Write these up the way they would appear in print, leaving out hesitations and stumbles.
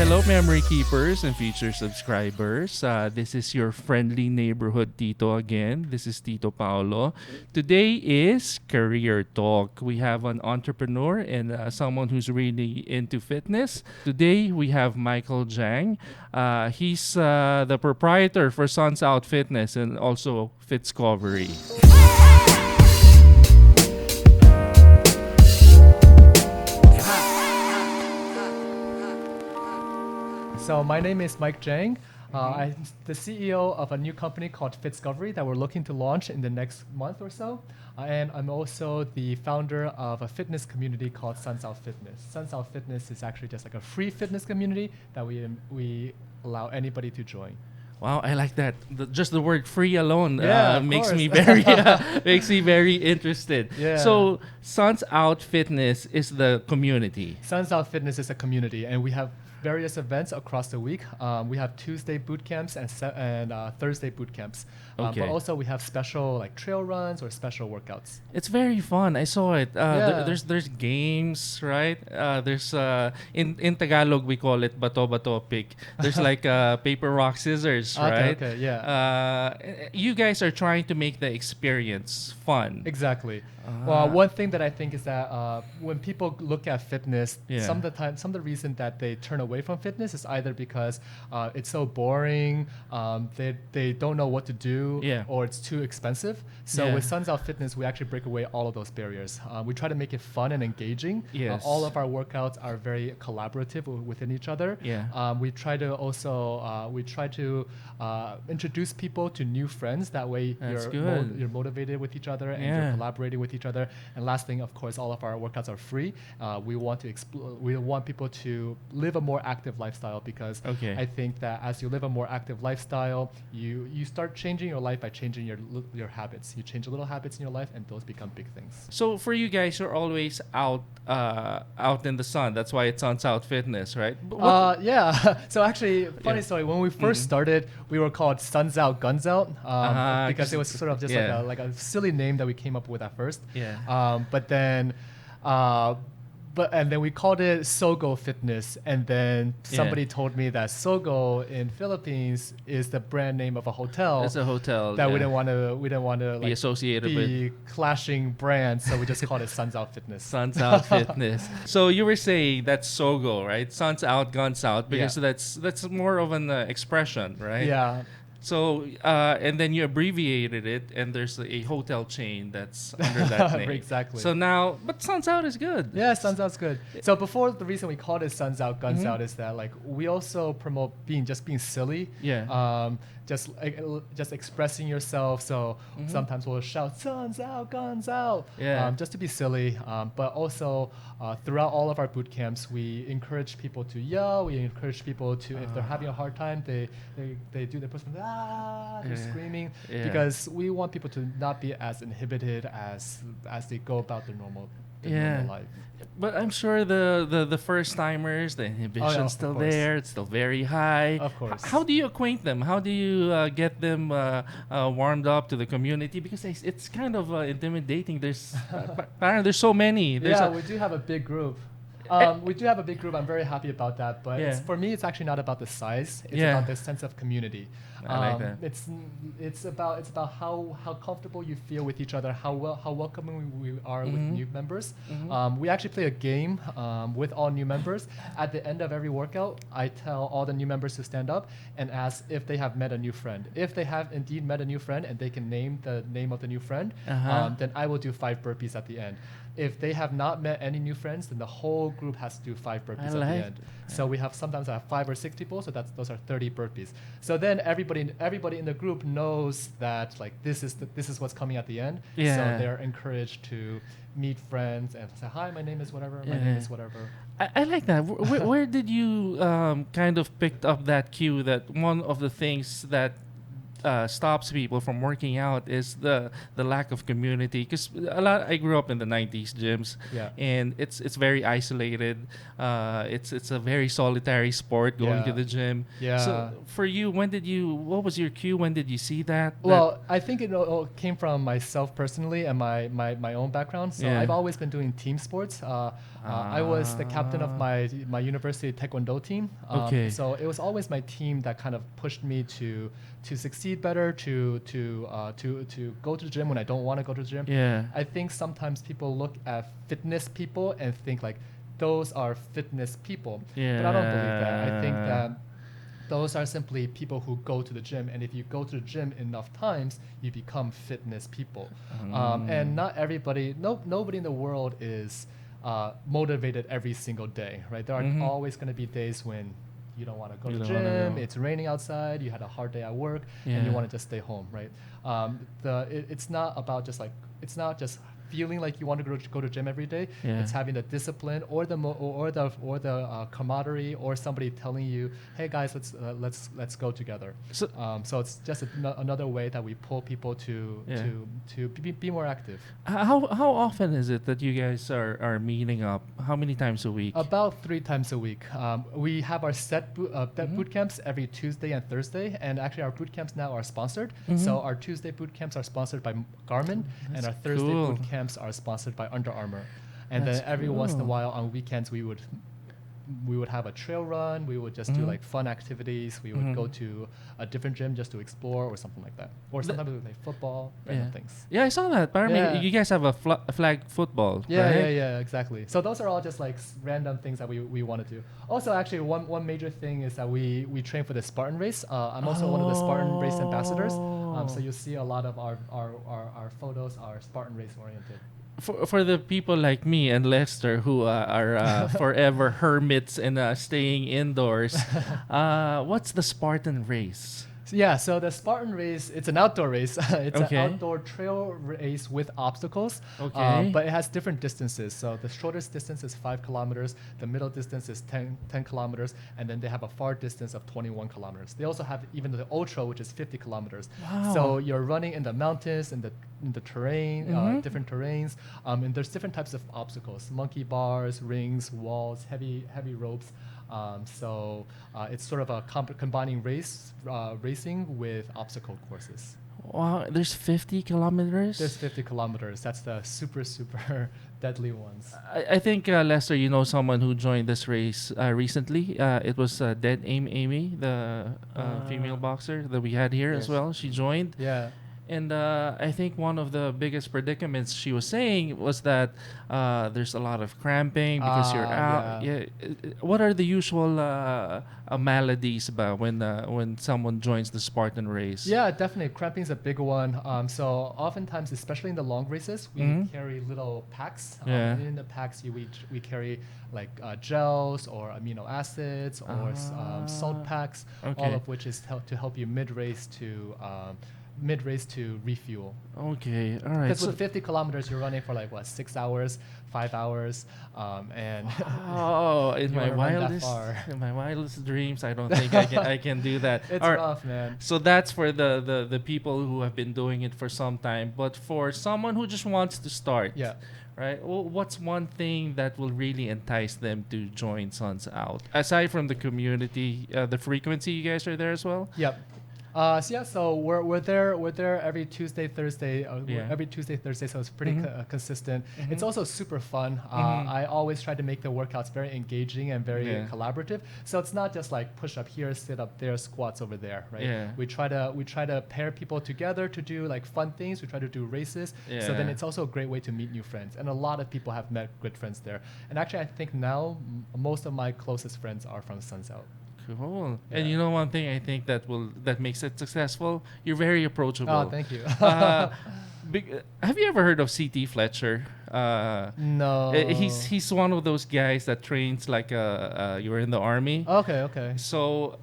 Hello, memory keepers and future subscribers. This is your friendly neighborhood Tito again. This is Tito Paolo. Today is Career Talk. We have an entrepreneur and someone who's really into fitness. Today, we have Michael Jiang. He's the proprietor for Suns Out Fitness and also Fitscovery. So my name is Mike Jiang. I'm the CEO of a new company called Fitscovery that we're looking to launch in the next month or so. And I'm also the founder of a fitness community called Suns Out Fitness. Suns Out Fitness is actually just like a free fitness community that we allow anybody to join. Wow, I like that. Just the word "free" alone makes course. me very makes me very interested. Yeah. So, Suns Out Fitness is the community. Suns Out Fitness is a community, and we have various events across the week. We have Tuesday boot camps and Thursday boot camps. Okay. But also we have special like trail runs or special workouts. It's very fun. I saw it. Yeah. There's games, right? There's in Tagalog we call it bato bato pick. There's like paper rock scissors, right? Okay, yeah. You guys are trying to make the experience fun. Exactly. Well, one thing that I think is that when people look at fitness, Yeah. some of the reason that they turn away from fitness is either because it's so boring, they don't know what to do, Yeah. or it's too expensive. So Yeah. with Suns Out Fitness, we actually break away all of those barriers. We try to make it fun and engaging. Yes. All of our workouts are very collaborative within each other. Yeah. We try to also introduce people to new friends. That way That's you're good. you're motivated with each other and Yeah. you're collaborating with each other. And last thing, of course, all of our workouts are free. We want to we want people to live a more active lifestyle because Okay. I think that as you live a more active lifestyle, you start changing your life by changing your habits. You change little habits in your life, and those become big things. So for you guys, you're always out in the sun. That's why it's Suns Out Fitness, right? But Yeah. So actually, funny Yeah. story. When we first started, we were called Suns Out, Guns Out, because it was sort of just yeah. like a silly name that we came up with at first. Yeah. And then we called it Sogo Fitness, and then somebody Yeah. told me that Sogo in Philippines is the brand name of a hotel. It's a hotel that yeah. we didn't want to Be associated be clashing brands, so we just called it Suns Out Fitness. Suns Out Fitness. So you were saying that's Sogo, right? Suns Out, Guns Out, because Yeah. that's more of an expression, right? Yeah. So and then you abbreviated it, and there's a hotel chain that's under that name. Exactly. So now, but Suns Out is good. Yeah, Suns Out's good. So before, the reason we called it Suns Out, Guns Mhm. Out is that like we also promote being silly. Yeah. Just expressing yourself. So Mhm. sometimes we'll shout Suns Out, Guns Out. Yeah. Just to be silly. But also throughout all of our boot camps, we encourage people to yell. We encourage people to, if they're having a hard time, they do the person they're Yeah. screaming Yeah. because we want people to not be as inhibited as they go about their normal life. But I'm sure the first timers, the inhibition's of still course. there. It's still very high. Of course. How do you acquaint them? How do you get them warmed up to the community? Because it's kind of intimidating. There's there's so many. We do have a big group. We do have a big group. I'm very happy about that. But Yeah. for me, it's actually not about the size. It's Yeah. about the sense of community. I like that. It's about how comfortable you feel with each other, how welcoming we are with Mhm. new members. Mhm. We actually play a game with all new members. At the end of every workout, I tell all the new members to stand up and ask if they have met a new friend. If they have indeed met a new friend and they can name the name of the new friend, then I will do 5 burpees at the end. If they have not met any new friends, then the whole group has to do 5 burpees at the end. So we have sometimes I have 5 or 6 people, so those are 30 burpees. So then everybody in the group knows that like this is what's coming at the end. Yeah. So they're encouraged to meet friends and say, "Hi, my name is whatever. My name is whatever." I like that. Where did you kind of picked up that cue that one of the things that stops people from working out is the lack of community. Because I grew up in the 90s gyms, and it's very isolated. It's a very solitary sport going to the gym. So for you, what was your cue? When did you see that? Well, I think it all came from myself personally and my own background. So I've always been doing team sports. I was the captain of my university taekwondo team. Okay. So it was always my team that kind of pushed me to succeed better, to go to the gym when I don't want to go to the gym. Yeah. I think sometimes people look at fitness people and think like those are fitness people. Yeah. But I don't believe that. I think that those are simply people who go to the gym, and if you go to the gym enough times, you become fitness people. And not everybody, nobody in the world is motivated every single day, right? There are always going to be days when you don't want to go to the gym, it's raining outside, you had a hard day at work, and you want to just stay home, right? It's not about just like, it's not just feeling like you want to go to gym every day. It's having the discipline or the camaraderie, or somebody telling you, hey guys, let's go together. So it's just another way that we pull people to be more active. How often is it that you guys are meeting up? How many times a week? About 3 times a week. We have our set boot camps every Tuesday and Thursday, and actually our boot camps now are sponsored. So our Tuesday boot camps are sponsored by Garmin, and our Thursday boot camps are sponsored by Under Armour. And then every once in a while on weekends we would have a trail run. We would just do like fun activities. We would go to a different gym just to explore or something like that. Or sometimes we would play football, random things. Yeah, I saw that. But I mean, you guys have a flag football, right? Yeah, exactly. So those are all just like random things that we want to do. Also, actually, one major thing is that we train for the Spartan race. I'm also one of the Spartan race ambassadors. So you'll see a lot of our photos are Spartan race oriented. For the people like me and Lester who are forever hermits and staying indoors, what's the Spartan race? So the Spartan race, it's an outdoor race. It's an outdoor trail race with obstacles, but it has different distances. So the shortest distance is 5 kilometers, the middle distance is 10 kilometers, and then they have a far distance of 21 kilometers. They also have even the ultra, which is 50 kilometers. Wow. So you're running in the mountains, in the terrain, different terrains, and there's different types of obstacles: monkey bars, rings, walls, heavy ropes. So it's sort of a combining racing with obstacle courses. Wow, there's 50 kilometers? There's 50 kilometers. That's the super deadly ones. I think, Lester, you know someone who joined this race recently. It was Dead Amy, the female boxer that we had here as well. She joined. Yeah. And I think one of the biggest predicaments she was saying was that there's a lot of cramping because you're out. Yeah. What are the usual maladies about when someone joins the Spartan race? Yeah, definitely. Cramping is a big one. So oftentimes, especially in the long races, we carry little packs. In the packs, we carry like gels or amino acids or salt packs, all of which is to help you mid-race to refuel. Okay, all right. Because with 50 kilometers, you're running for like 6 hours, 5 hours, and in my wildest dreams, I don't think I can do that. It's rough, man. So that's for the people who have been doing it for some time. But for someone who just wants to start, right? Well, what's one thing that will really entice them to join Suns Out aside from the community, the frequency? You guys are there as well. Yep. So we're there every Tuesday, Thursday. Every Tuesday, Thursday. So it's pretty consistent. It's also super fun. I always try to make the workouts very engaging and very collaborative. So it's not just like push up here, sit up there, squats over there, right? Yeah. We try to pair people together to do like fun things. We try to do races. So then it's also a great way to meet new friends. And a lot of people have met good friends there. And actually, I think now most of my closest friends are from Suns Out. Cool. Yeah. And you know one thing I think that makes it successful? You're very approachable. Oh, thank you. Have you ever heard of C.T. Fletcher? No. He's one of those guys that trains like you're in the army. Okay. So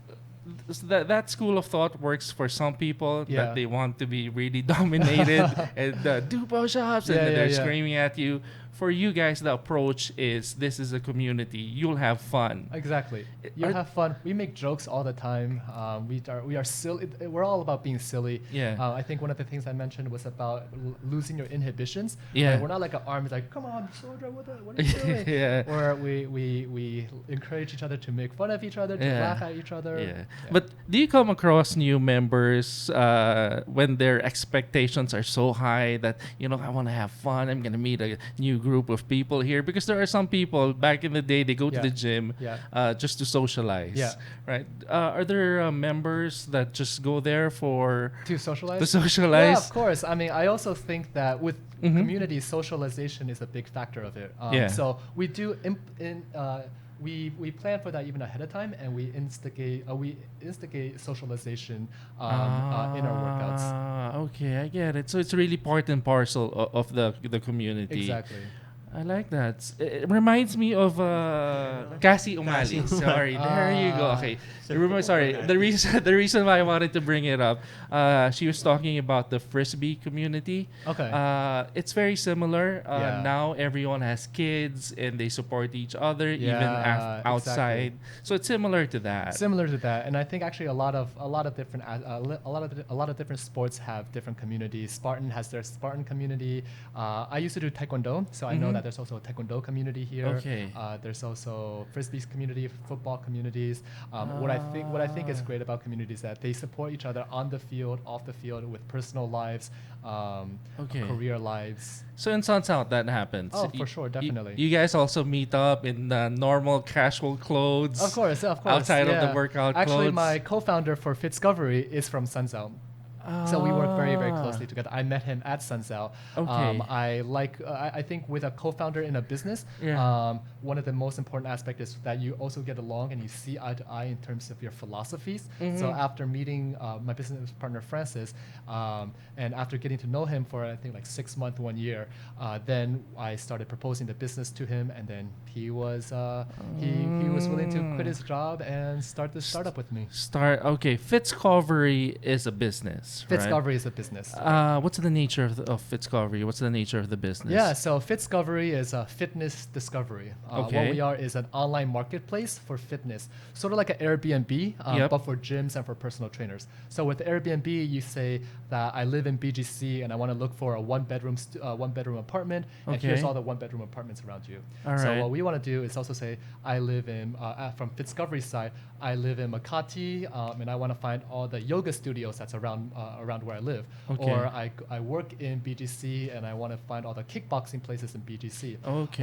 that school of thought works for some people that they want to be really dominated and do push-ups and then they're screaming at you. For you guys, the approach is this is a community. You'll have fun. Exactly. You'll have fun. We make jokes all the time. We are silly. We're all about being silly. Yeah. I think one of the things I mentioned was about losing your inhibitions. Yeah. We're not like an army. It's like, come on, soldier, what are you doing? Yeah. Or we encourage each other to make fun of each other, to laugh at each other. Yeah. But do you come across new members when their expectations are so high that I want to have fun? I'm gonna meet a new group of people here? Because there are some people back in the day, they go to Yeah. the gym Yeah. just to socialize. Yeah. Right. Are there members that just go there To socialize? to socialize? Yeah, of course. I mean, I also think that with Mhm. community, socialization is a big factor of it. Yeah. So we do we plan for that even ahead of time, and we instigate socialization in our workouts. Okay, I get it. So it's really part and parcel of the community. Exactly. I like that. It reminds me of Cassie Umali. Sorry, there you go. Okay, sorry. The reason why I wanted to bring it up, she was talking about the frisbee community. Okay. It's very similar. Yeah. Now everyone has kids and they support each other even Yeah, outside. So it's similar to that. Similar to that, and I think actually a lot of different sports have different communities. Spartan has their Spartan community. I used to do Taekwondo, so I know that there's also a Taekwondo community here. Okay. There's also frisbees community, football communities. What I think is great about communities is that they support each other on the field, off the field, with personal lives, career lives. So in Suns Out, that happens. Oh, for sure, definitely. You guys also meet up in normal casual clothes. Of course. Outside of the workout Actually, clothes. my co-founder for Fitscovery is from Suns Out. So we work very, very closely together. I met him at Sunsao. Okay. I think with a co-founder in a business, one of the most important aspects is that you also get along and you see eye to eye in terms of your philosophies. So after meeting my business partner Francis, and after getting to know him for I think like 6 months, 1 year, then I started proposing the business to him, and then he was willing to quit his job and start this startup with me. Fitscovery is a business. Fitscovery is a business. What's the nature of Fitscovery? What's the nature of the business? Yeah, so Fitscovery is a fitness discovery. What we are is an online marketplace for fitness, sort of like an Airbnb, but for gyms and for personal trainers. So with Airbnb, you say that I live in BGC and I want to look for a one-bedroom apartment, and here's all the one-bedroom apartments around you. So what we want to do is also say I live in from Fitscovery's side, I live in Makati, and I want to find all the yoga studios that's around where I live. Or I work in BGC and I want to find all the kickboxing places in BGC.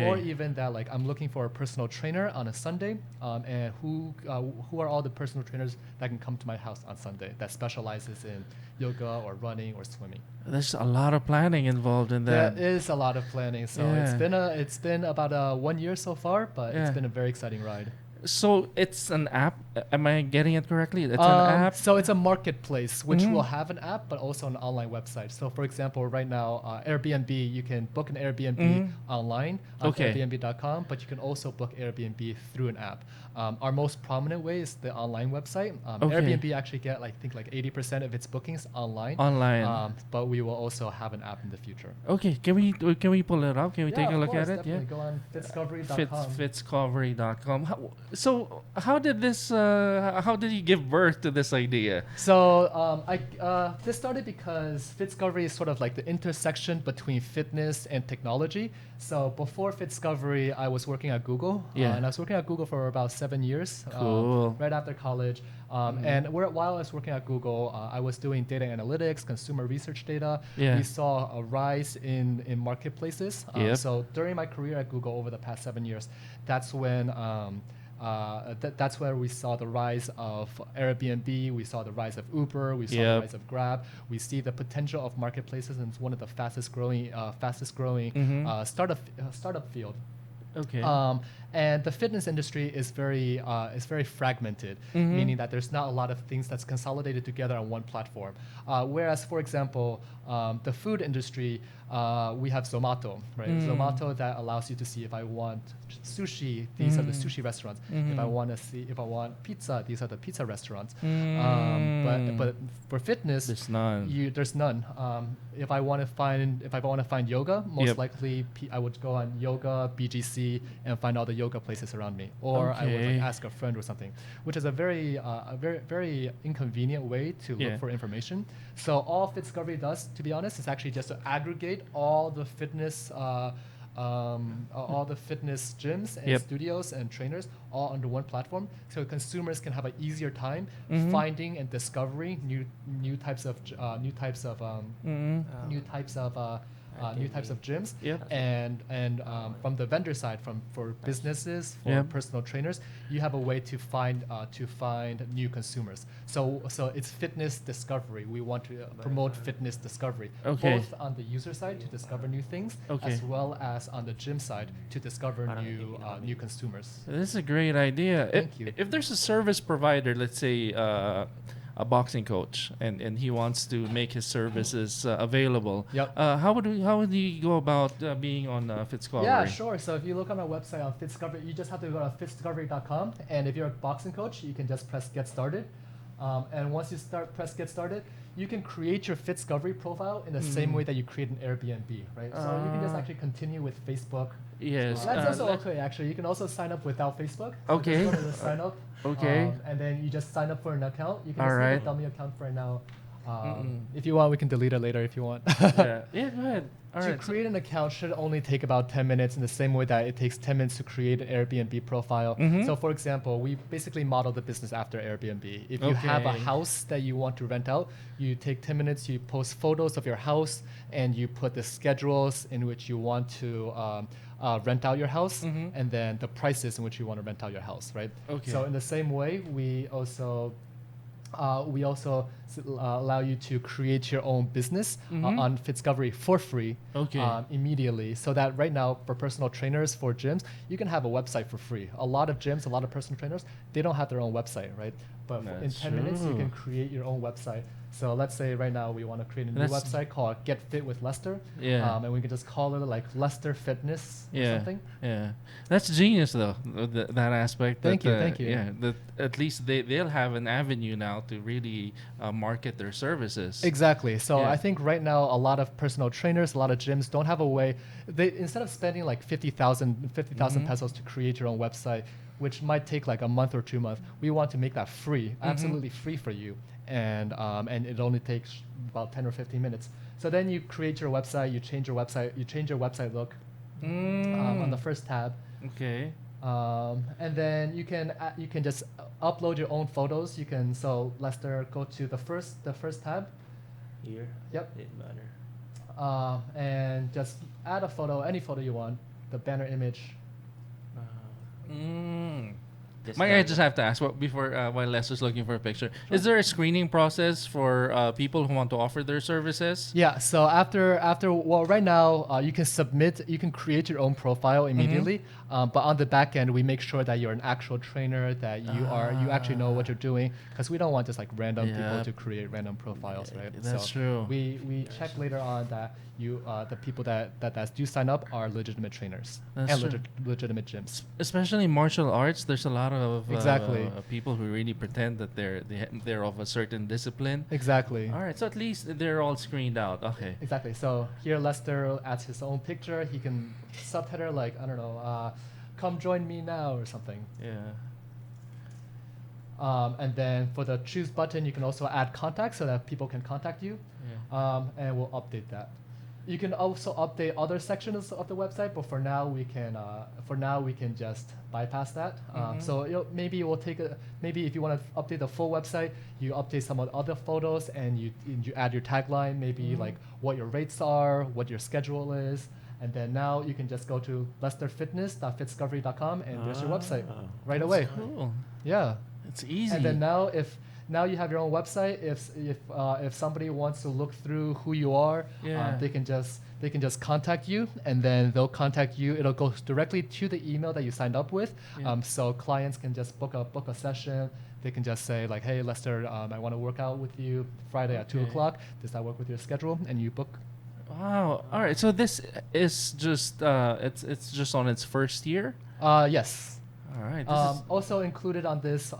Or even that like I'm looking for a personal trainer on a Sunday, and who are all the personal trainers that can come to my house on Sunday that specializes in yoga or running or swimming. There's a lot of planning involved in that. There is a lot of planning. So it's been about 1 year so far, but it's been a very exciting ride. So it's an app. Am I getting it correctly? It's an app. So it's a marketplace which will have an app, but also an online website. So for example, right now, Airbnb, you can book an Airbnb online on Airbnb.com, but you can also book Airbnb through an app. Our most prominent way is the online website. Airbnb actually get like 80% of its bookings online. But we will also have an app in the future. Okay, can we pull it up? Can we take a look at it? Definitely. Go on Fitscovery.com. Fitscovery.com. So how did this? How did you give birth to this idea? So this started because Fitscovery is sort of like the intersection between fitness and technology. So before Fitscovery, I was working at Google, and I was working at Google for about 7 years, right after college. And while I was working at Google, I was doing data analytics, consumer research data. We saw a rise in marketplaces. So during my career at Google over the past 7 years, that's when that's where we saw the rise of Airbnb, we saw the rise of Uber, we saw the rise of Grab. We see the potential of marketplaces, and it's one of the fastest growing startup field. And the fitness industry is very fragmented, meaning that there's not a lot of things that's consolidated together on one platform. Whereas, for example, the food industry, we have Zomato, right? Zomato that allows you to see if I want sushi, these are the sushi restaurants. If I want pizza, these are the pizza restaurants. But for fitness, there's none. If I want to find yoga, most likely I would go on Yoga BGC and find all the yoga places around me, or I would like ask a friend or something, which is a very inconvenient way to look for information. So all Fitscovery does, to be honest, is actually just to aggregate all the fitness gyms and studios and trainers all under one platform, so consumers can have an easier time finding and discovering new types of new types of gyms. Yep. And from the vendor side, for businesses, for personal trainers, you have a way to find new consumers. So it's fitness discovery. We want to promote fitness discovery, both on the user side to discover new things, as well as on the gym side to discover new consumers. This is a great idea. Thank you. If there's a service provider, let's say a boxing coach, and he wants to make his services available, how would he go about being on Fitscovery? Yeah, sure. So if you look on our website on Fitscovery, you just have to go to fitscovery.com, and if you're a boxing coach, you can just press Get Started. And once you press Get Started, you can create your Fitscovery profile in the same way that you create an Airbnb, right? So you can just actually continue with Facebook. Yes. That's also okay, actually. You can also sign up without Facebook. So Okay. Just go to the sign up. Okay. And then you just sign up for an account. You can All just right. make a dummy account for now. If you want, we can delete it later if you want. Yeah, go ahead. All To right. create an account should only take about 10 minutes in the same way that it takes 10 minutes to create an Airbnb profile. So for example, we basically model the business after Airbnb. If you have a house that you want to rent out, you take 10 minutes, you post photos of your house, and you put the schedules in which you want to rent out your house, and then the prices in which you want to rent out your house, right? Okay. So in the same way, we also allow you to create your own business on Fitscovery for free immediately. So that right now, for personal trainers, for gyms, you can have a website for free. A lot of gyms, a lot of personal trainers, they don't have their own website, right? But in 10 minutes, you can create your own website. So let's say right now we want to create a new website called Get Fit with Lester. And we can just call it like Lester Fitness or something. Yeah. That's genius, though, that aspect. Thank you. Yeah, that at least they'll have an avenue now to really market their services. Exactly. So I think right now a lot of personal trainers, a lot of gyms don't have a way. They instead of spending like 50,000 pesos to create your own website, which might take like a month or 2 months, we want to make that free, absolutely free for you. And it only takes about 10 or 15 minutes. So then you create your website, you change your website look on the first tab. Okay. And then you can just upload your own photos. So Lester, go to the first tab. Here. Yep. Hit banner. And just add a photo, any photo you want, the banner image. Might I just have to ask while Lester's looking for a picture? Sure. Is there a screening process for people who want to offer their services? Yeah. So right now you can create your own profile immediately, but on the back end we make sure that you're an actual trainer, that you actually know what you're doing, because we don't want just like random people to create random profiles, right? That's true. We check later on that the people that do sign up are legitimate trainers legitimate gyms. Especially martial arts, there's a lot of people who really pretend that they're of a certain discipline. Exactly. All right, so at least they're all screened out. Okay. Exactly. So here Lester adds his own picture. He can subtitle like, I don't know, come join me now or something. Yeah. And then for the choose button, you can also add contacts so that people can contact you. And we'll update that. You can also update other sections of the website, but for now we can just bypass that. So maybe if you want to update the full website, you update some of the other photos and you add your tagline, maybe like what your rates are, what your schedule is, and then now you can just go to lesterfitness.fitscovery.com and there's your website right away. Cool. Yeah, it's easy. And then now you have your own website. If somebody wants to look through who you are, they can just contact you, and then they'll contact you. It'll go directly to the email that you signed up with. So clients can just book a session. They can just say like, hey Lester, I want to work out with you Friday at 2 o'clock. Does that work with your schedule? And you book. Wow. All right. So this is just it's just on its first year. Yes. All right. Also included on this.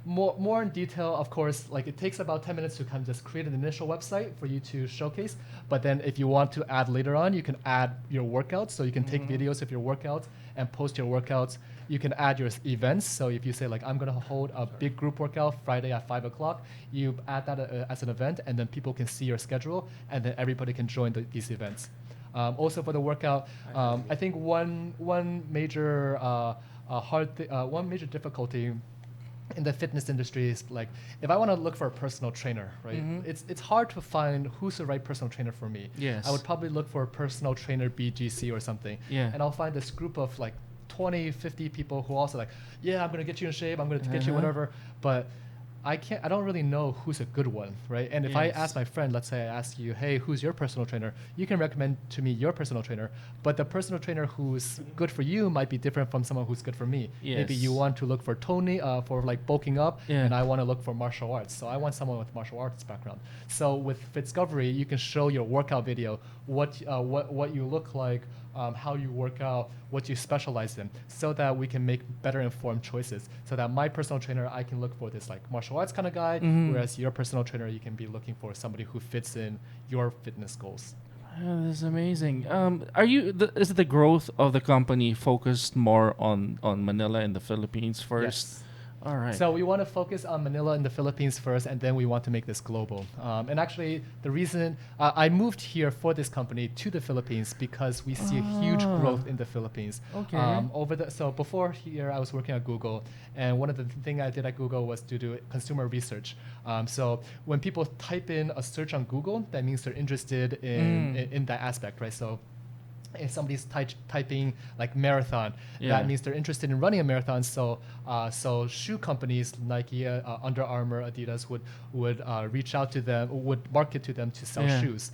More in detail, of course, like it takes about 10 minutes to kind of just create an initial website for you to showcase. But then if you want to add later on, you can add your workouts. So you can take videos of your workouts and post your workouts. You can add your events. So if you say like, I'm going to hold a big group workout Friday at 5 o'clock, you add that as an event, and then people can see your schedule, and then everybody can join these events. Also for the workout, I think one major difficulty in the fitness industry is like, if I want to look for a personal trainer, right? It's hard to find who's the right personal trainer for me. Yes. I would probably look for a personal trainer BGC or something. Yeah. And I'll find this group of like 20, 50 people who also like, yeah, I'm gonna get you in shape, I'm gonna get you whatever. But I don't really know who's a good one, right? And if I ask my friend, let's say I ask you, hey, who's your personal trainer? You can recommend to me your personal trainer, but the personal trainer who's good for you might be different from someone who's good for me. Yes. Maybe you want to look for Tony for like bulking up, Yeah. and I want to look for martial arts. So I want someone with martial arts background. So with Fitscovery, you can show your workout video, what you look like, how you work out, what you specialize in, so that we can make better informed choices. So that my personal trainer, I can look for this like martial arts kind of guy, whereas your personal trainer, you can be looking for somebody who fits in your fitness goals. Oh, that's amazing. Is the growth of the company focused more on Manila and the Philippines first? Yes. All right. So we want to focus on Manila and the Philippines first, and then we want to make this global. And actually, the reason I moved here for this company to the Philippines because we see a huge growth in the Philippines. Okay. So before here, I was working at Google, and one of the things I did at Google was to do consumer research. So when people type in a search on Google, that means they're interested in that aspect, right? So if somebody's typing like marathon, that means they're interested in running a marathon. So shoe companies, Nike, Under Armour, Adidas would reach out to them, would market to them to sell shoes.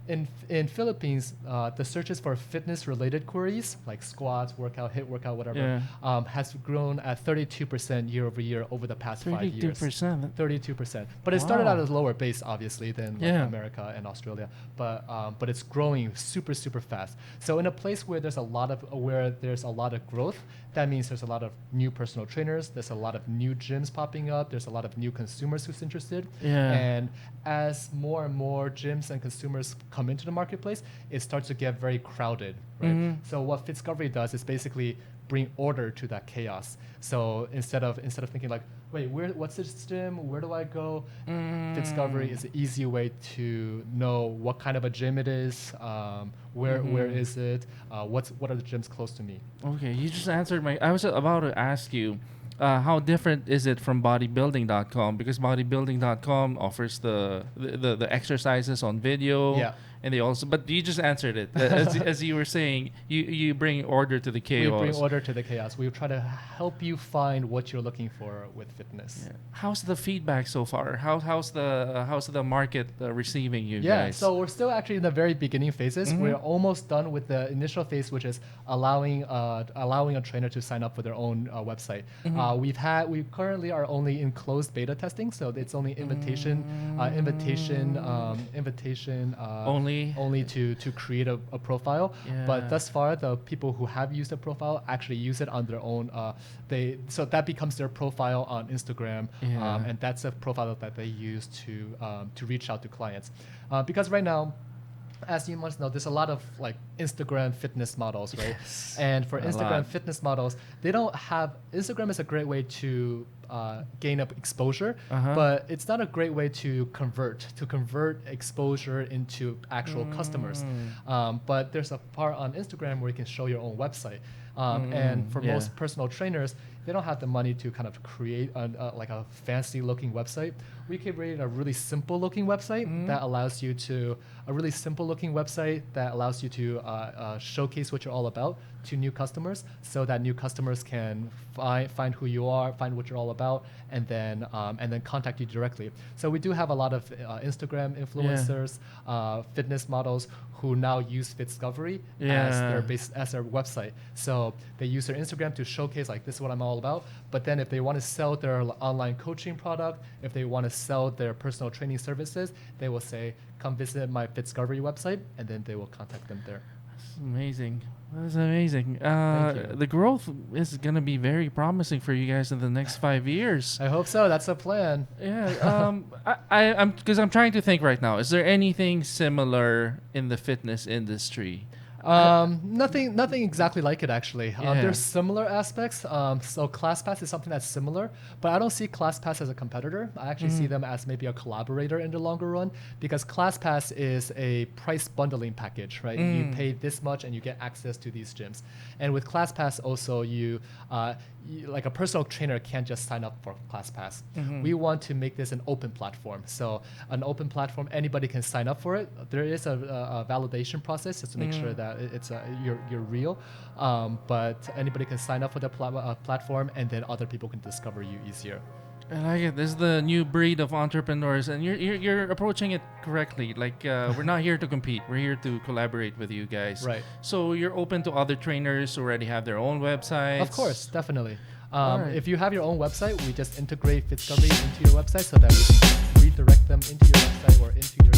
In Philippines, the searches for fitness-related queries like squats, workout, hit workout, whatever, has grown at 32% year over year over the past 5 years. 32%. 32%. But it started out at a lower base, obviously, than like America and Australia. But it's growing super fast. So in a place where there's a lot of growth, that means there's a lot of new personal trainers. There's a lot of new gyms popping up. There's a lot of new consumers who's interested. And as more and more gyms and consumers come into the marketplace, it starts to get very crowded, right? So what Fitscovery does is basically bring order to that chaos. So instead of thinking like, wait, what's this gym? Where do I go? Fitscovery is an easy way to know what kind of a gym it is, where is it, what are the gyms close to me. Okay, you just answered I was about to ask you, how different is it from bodybuilding.com? Because bodybuilding.com offers the exercises on video, and they also, but you just answered it. As you were saying, you bring order to the chaos. We bring order to the chaos. We try to help you find what you're looking for with fitness. Yeah. How's the feedback so far? How's the market receiving you guys? So we're still actually in the very beginning phases. We're almost done with the initial phase, which is allowing a trainer to sign up for their own website. We currently are only in closed beta testing, so it's only invitation only to create a profile. But thus far, the people who have used the profile actually use it on their own. So that becomes their profile on Instagram, and that's a profile that they use to reach out to clients. Because right now, as you must know, there's a lot of like Instagram fitness models, right? Yes, and for Instagram fitness models, Instagram is a great way to gain up exposure, but it's not a great way to convert exposure into actual customers. But there's a part on Instagram where you can show your own website. And for most personal trainers, they don't have the money to kind of create a fancy looking website. We created a really simple looking website that allows you to showcase what you're all about to new customers, so that new customers can find who you are, find what you're all about, and then contact you directly. So we do have a lot of Instagram influencers, fitness models who now use Fitscovery as their website. So they use their Instagram to showcase like, this is what I'm all about. But then if they want to sell their online coaching product, if they want to sell their personal training services, they will say, come visit my Fitscovery website, and then they will contact them there. That's amazing. That's amazing. Thank you. The growth is going to be very promising for you guys in the next 5 years. I hope so. That's the plan. Yeah. I'm trying to think right now. Is there anything similar in the fitness industry? Nothing exactly like it actually. Yeah. There's similar aspects. So ClassPass is something that's similar, but I don't see ClassPass as a competitor. I actually see them as maybe a collaborator in the longer run, because ClassPass is a price bundling package, right? You pay this much and you get access to these gyms. And with ClassPass also, you like a personal trainer can't just sign up for ClassPass. We want to make this an open platform. So an open platform, anybody can sign up for it. There is a validation process just to make sure that you're real. But anybody can sign up for the platform, and then other people can discover you easier. I like it. This is the new breed of entrepreneurs, and you're approaching it correctly. Like we're not here to compete; we're here to collaborate with you guys. Right. So you're open to other trainers who already have their own websites. Of course, definitely. Alright. If you have your own website, we just integrate Fitscovery into your website so that we can redirect them into your website or into your